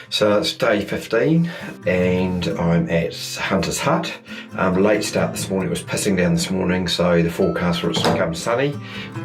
So it's day 15 and I'm at Hunter's Hut. Late start this morning, it was pissing down this morning, so the forecast for it's become sunny,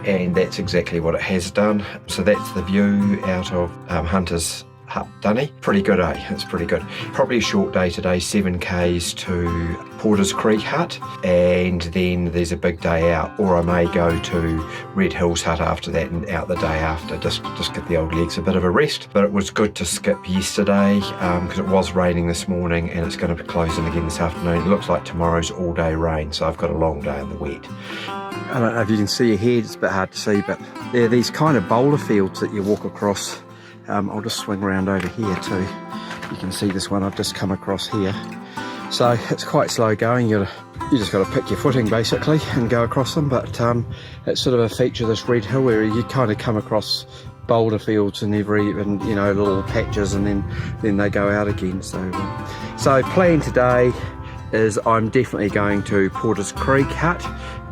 and that's exactly what it has done. So that's the view out of Hunter's Hut, Dunny. Pretty good, eh? It's pretty good. Probably a short day today, 7k's to Porter's Creek Hut, and then there's a big day out, or I may go to Red Hills Hut after that and out the day after, just give the old legs a bit of a rest. But it was good to skip yesterday because it was raining this morning and it's going to be closing again this afternoon. It looks like tomorrow's all day rain, so I've got a long day in the wet. I don't know if you can see ahead, it's a bit hard to see, but there are these kind of boulder fields that you walk across. I'll just swing around over here too. You can see this one I've just come across here. So it's quite slow going. You just got to pick your footing basically and go across them. But it's sort of a feature of this Red Hill area. You kind of come across boulder fields and you know, little patches, and then they go out again. So plan today is I'm definitely going to Porter's Creek Hut,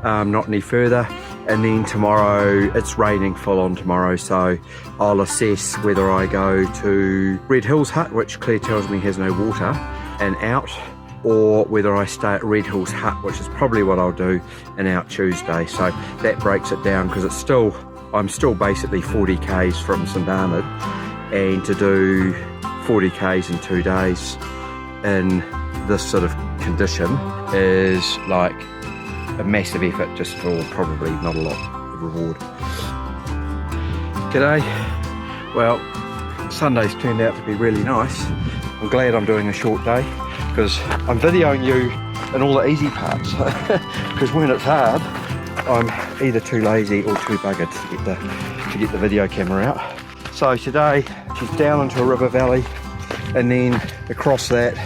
not any further. And then tomorrow, it's raining full on tomorrow, so I'll assess whether I go to Red Hills Hut, which Claire tells me has no water, and out, or whether I stay at Red Hills Hut, which is probably what I'll do, and out Tuesday. So that breaks it down, because I'm still basically 40k's from St Arnaud, and to do 40k's in 2 days in this sort of condition is like a massive effort, just for probably not a lot of reward. G'day. Well, Sunday's turned out to be really nice. I'm glad I'm doing a short day, because I'm videoing you in all the easy parts, because when it's hard I'm either too lazy or too buggered to get the video camera out. So today she's down into a river valley and then across that,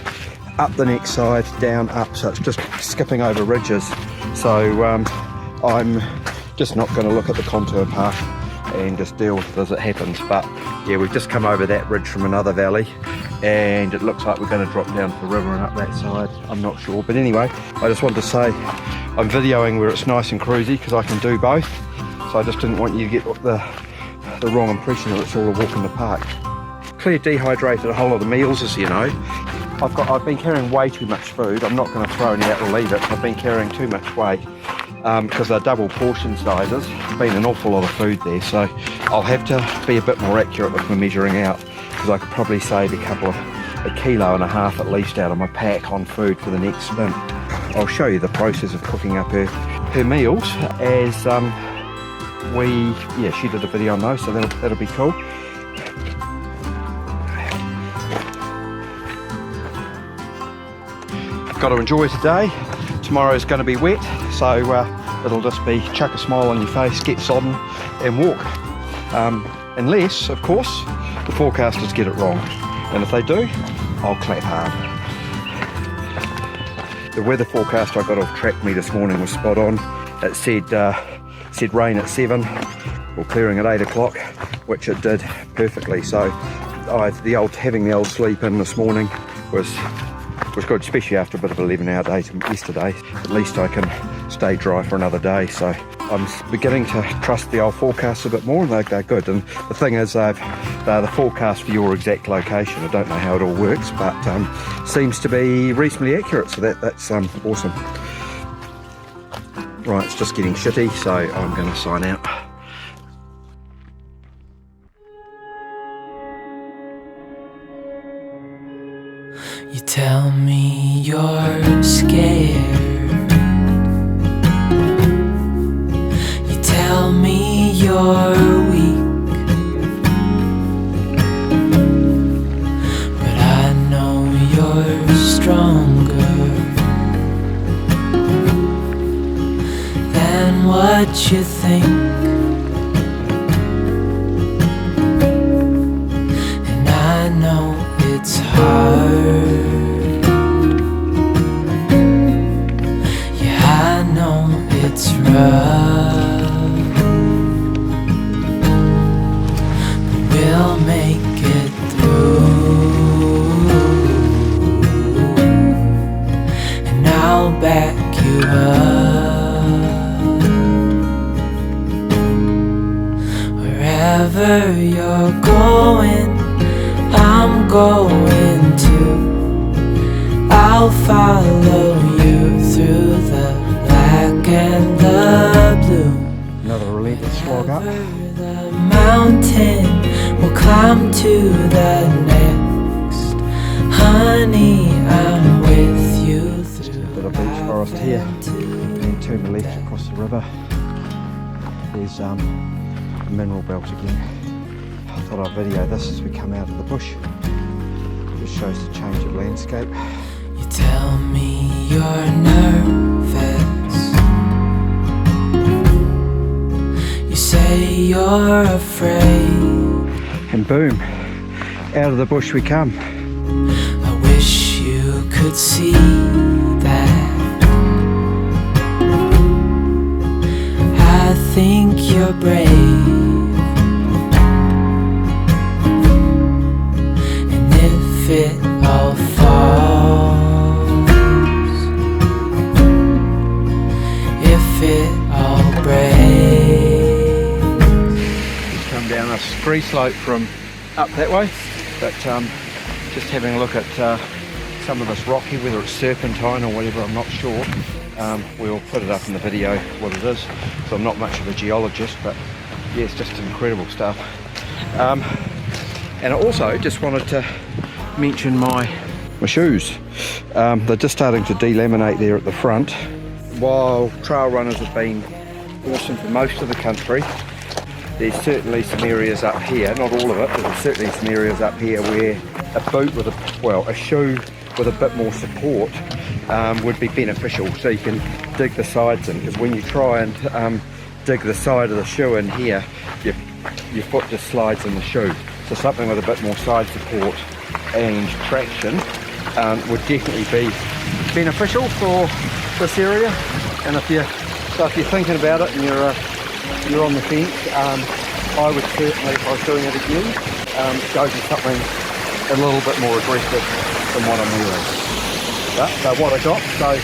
up the next side, down, up, so it's just skipping over ridges. So I'm just not going to look at the contour path and just deal with it as it happens. But yeah, we've just come over that ridge from another valley, and it looks like we're going to drop down to the river and up that side. I'm not sure, but anyway, I just wanted to say I'm videoing where it's nice and cruisy, because I can do both. So I just didn't want you to get the wrong impression that it's all a walk in the park. Claire dehydrated a whole lot of meals, as you know. I've been carrying way too much food. I'm not going to throw any out or leave it. I've been carrying too much weight because they're double portion sizes. There's been an awful lot of food there, so I'll have to be a bit more accurate with my measuring out, because I could probably save a kilo and a half at least out of my pack on food for the next stint. I'll show you the process of cooking up her meals as she did a video on those, so that'll be cool. Got to enjoy today. Tomorrow's going to be wet, so it'll just be chuck a smile on your face, get sodden and walk. Unless, of course, the forecasters get it wrong. And if they do, I'll clap hard. The weather forecast I got off Track Me this morning was spot on. It said rain at 7 or clearing at 8 o'clock, which it did perfectly. So having the old sleep in this morning was good, especially after a bit of an 11-hour day yesterday. At least I can stay dry for another day, so I'm beginning to trust the old forecasts a bit more, and they're good. And the thing is, they're the forecast for your exact location. I don't know how it all works, but seems to be reasonably accurate, so that's awesome. Right, it's just getting shitty, so I'm going to sign out. You tell me you're scared. You tell me you're weak, but I know you're stronger than what you think. And I know it's hard. It's rough, but we'll make it through, and I'll back you up. Wherever you're going, I'm going to. I'll follow you through the black and the blue. Another relentless slog up. Over the mountain, we'll climb to the next. Honey, I'm with you through. Bit of beech forest here, and turn the left across the river. There's a mineral belt again. I thought I'd video this as we come out of the bush. Just shows the change of landscape. You tell me you're nervous. You say you're afraid. And boom, out of the bush we come. I wish you could see that. I think you're brave. And if it all falls, if it all breaks. Just come down a scree slope from up that way, but just having a look at some of this rocky, whether it's serpentine or whatever, I'm not sure. We'll put it up in the video what it is. So I'm not much of a geologist, but yeah, it's just incredible stuff. And I also just wanted to mention my shoes. They're just starting to delaminate there at the front. While trail runners have been awesome for most of the country, there's certainly some areas up here, not all of it, but there's certainly some areas up here where a boot with a shoe with a bit more support would be beneficial. So you can dig the sides in, because when you try and dig the side of the shoe in here, your foot just slides in the shoe. So something with a bit more side support and traction would definitely be beneficial for this area. And if you're thinking about it and you're on the fence, I would certainly, if I was doing it again, go for something a little bit more aggressive than what I'm wearing. But what I got, so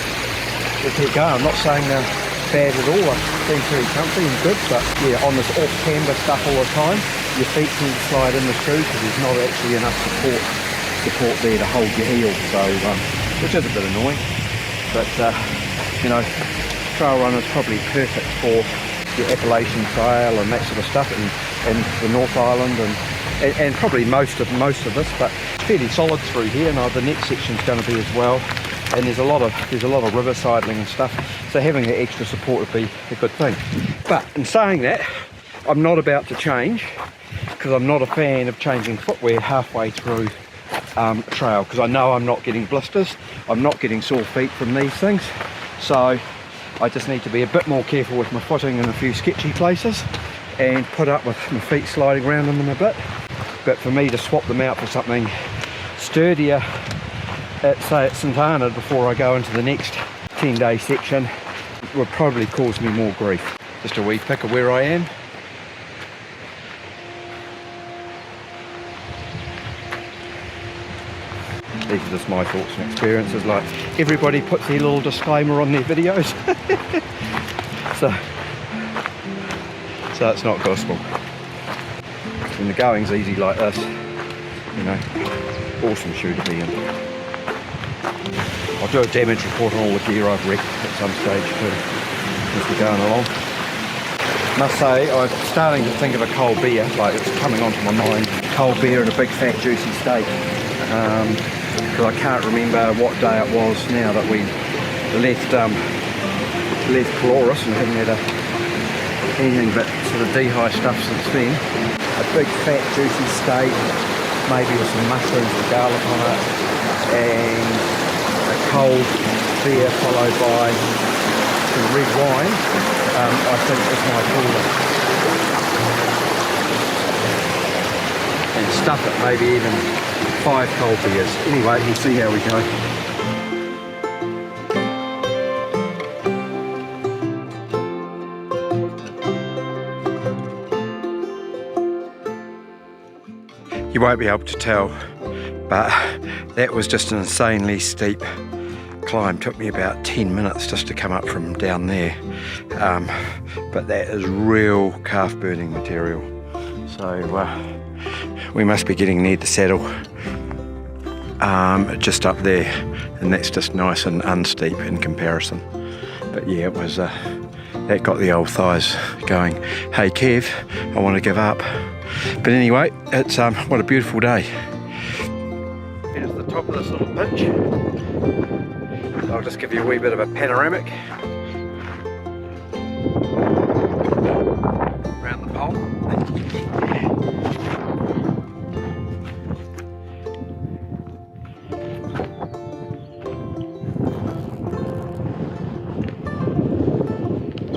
we'll keep going. I'm not saying they're bad at all. I've been pretty comfy and good, but yeah, on this off canvas stuff all the time, your feet tend to slide in the shoe because there's not actually enough support there to hold your heel. So, which is a bit annoying. But you know, trail runner is probably perfect for your Appalachian Trail and that sort of stuff, and the North Island and probably most of this, but fairly solid through here. Now the next section's going to be as well, and there's a lot of river sidling and stuff, so having the extra support would be a good thing. But in saying that, I'm not about to change, because I'm not a fan of changing footwear halfway through a trail, because I know I'm not getting blisters, I'm not getting sore feet from these things, so I just need to be a bit more careful with my footing in a few sketchy places and put up with my feet sliding around in them a bit. But for me to swap them out for something sturdier at, say, at St Arnaud before I go into the next 10-day section would probably cause me more grief. Just a wee pick of where I am. These are just my thoughts and experiences, like everybody puts their little disclaimer on their videos. so it's not gospel. When the going's easy like this, you know, awesome shoe to be in. I'll do a damage report on all the gear I've wrecked at some stage too, as we're going along. Must say, I'm starting to think of a cold beer, like it's coming onto my mind. Cold beer and a big fat juicy steak. Because I can't remember what day it was now that we left Chloris and haven't had anything but sort of dehy stuff since then. A big fat juicy steak, maybe with some mushrooms and garlic on it, and a cold beer followed by some red wine, I think is my cooler. And stuff it, maybe even 5 cold beers. Anyway, we'll see how we go. You won't be able to tell, but that was just an insanely steep climb. Took me about 10 minutes just to come up from down there. But that is real calf burning material. So we must be getting near the saddle. just up there, and that's just nice and unsteep in comparison. But yeah, it was that got the old thighs going. Hey Kev, I want to give up. But anyway, it's what a beautiful day. Here's the top of this little pinch. I'll just give you a wee bit of a panoramic around the pole. That's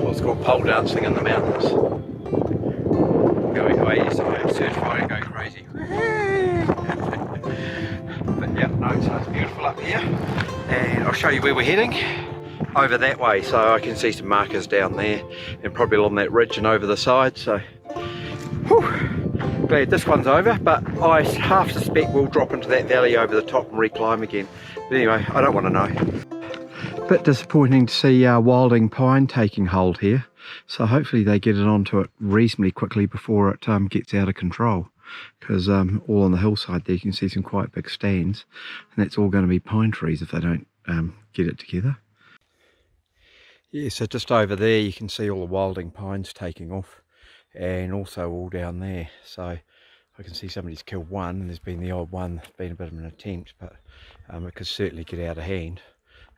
what's called pole dancing in the mountains. Going away, so I have certified and go crazy. But yeah, no, so it's beautiful up here. And I'll show you where we're heading. Over that way, so I can see some markers down there and probably along that ridge and over the side. So whew, glad this one's over, but I half suspect we'll drop into that valley over the top and reclimb again. But anyway, I don't want to know. Bit disappointing to see wilding pine taking hold here, so hopefully they get it onto it reasonably quickly before it gets out of control, because all on the hillside there you can see some quite big stands, and that's all going to be pine trees if they don't get it together. Yeah, so just over there you can see all the wilding pines taking off, and also all down there. So I can see somebody's killed one, and there's been the odd one, been a bit of an attempt, but it could certainly get out of hand,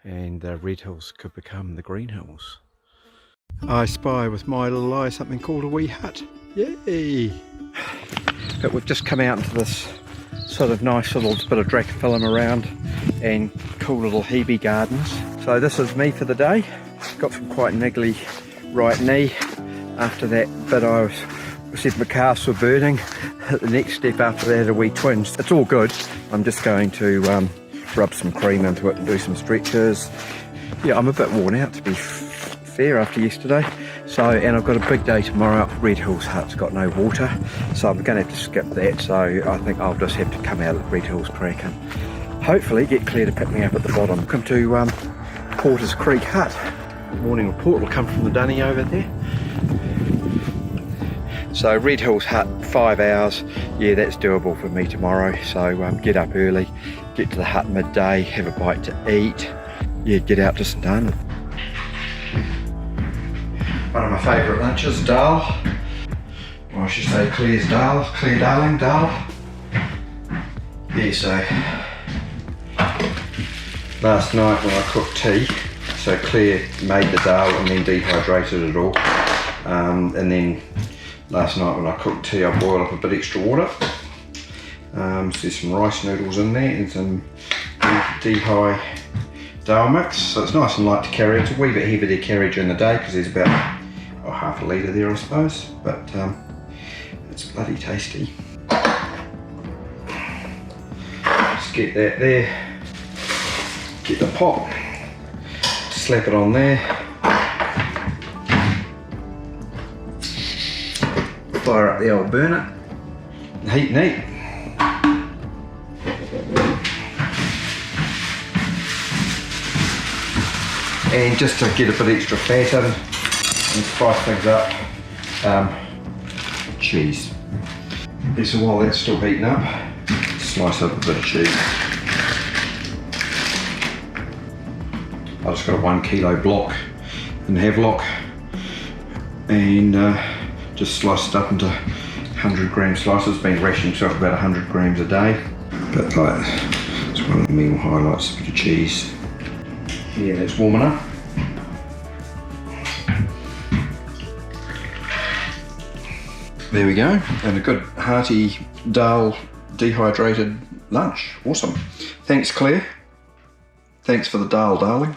and the red hills could become the green hills. I spy with my little eye something called a wee hut. Yay! But we've just come out into this sort of nice little bit of dracophyllum around and cool little hebe gardens. So this is me for the day. Got some quite niggly right knee after that, but I said my calves were burning. The next step after that, a wee twinge. It's all good. I'm just going to rub some cream into it and do some stretches. Yeah, I'm a bit worn out to be fair after yesterday. So, and I've got a big day tomorrow up Red Hills Hut's got no water, so I'm going to have to skip that. So I think I'll just have to come out at Red Hills Creek and hopefully get Claire to pick me up at the bottom. Welcome to Porter's Creek Hut. Morning report will come from the dunny over there. So Red Hills Hut, 5 hours. Yeah, that's doable for me tomorrow. So get up early, get to the hut midday, have a bite to eat. Yeah, get out to St Arnaud. One of my favourite lunches, dal. Or I should say Claire's dal, Claire Darling dal. Yeah, so last night when I cooked tea, so Claire made the dal and then dehydrated it all. And then last night when I cooked tea, I boiled up a bit extra water. So there's some rice noodles in there and some dehy dal mix. So it's nice and light to carry. It's a wee bit heavy to carry during the day because there's about half a litre there I suppose. But it's bloody tasty. Just get that there. Get the pot. Slap it on there. Fire up the old burner. Heat and eat. And just to get a bit extra fat in and spice things up, cheese. Okay, so while that's still heating up, slice up a bit of cheese. I just got a 1 kilo block in Havelock and just sliced it up into 100 gram slices. Been rationing myself about 100 grams a day. But like, it's one of the meal highlights, a bit of cheese. Yeah, that's warm enough. There we go, and a good hearty dal dehydrated lunch. Awesome. Thanks Claire. Thanks for the dal, darling.